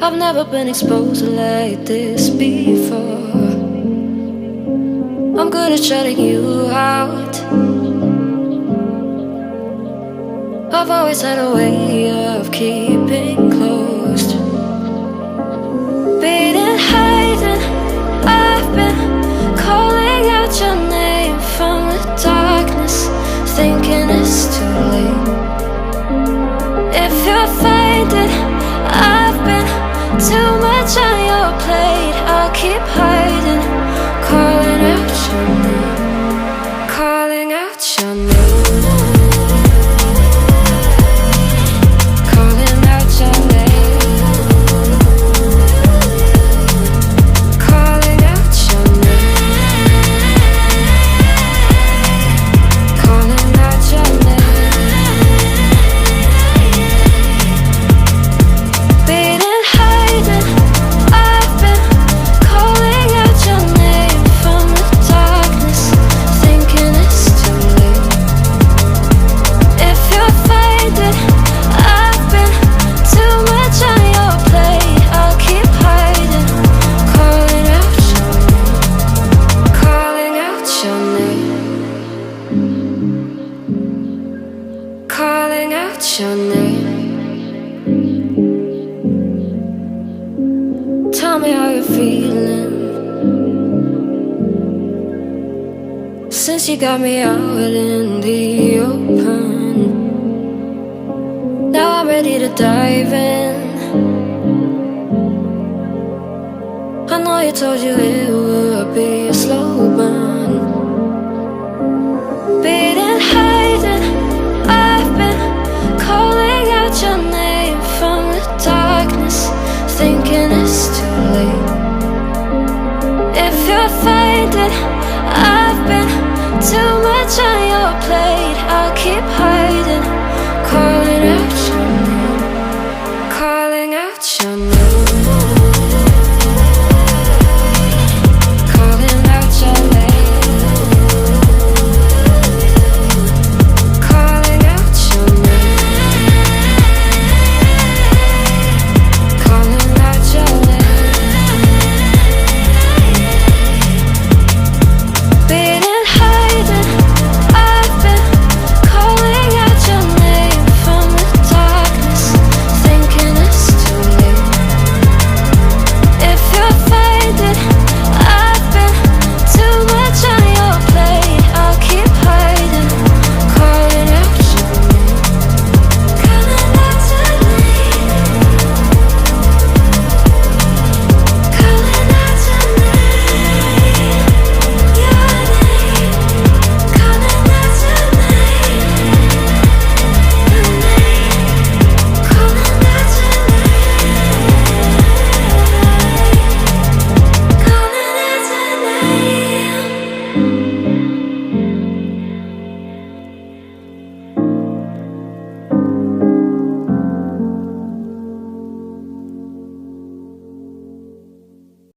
I've never been exposed like this before. I'm good at shutting you out. I've always had a way of keeping closed. Beating, hiding, I've been calling out your name from the darkness, thinking it's too late. If you're finding I've been too much on your plate, I'll keep hiding, calling out your name, calling out your name, calling out your name, calling out your name, calling out your name. Beating, hiding, I've been calling out your name from the darkness, thinking it's too late. If you're finding I've been too much on your plate, I'll keep hiding, calling out your name, calling out your name, calling out your name. Tell me how you're feeling since you got me out in the open. Now I'm ready to dive in. I know you told you it would be a slow burn. Beating, hiding, I've been calling out your name from the darkness, thinking it's too late. If you're finding I've been too much on your plate, I'll keep hiding, calling out your name, calling out your name.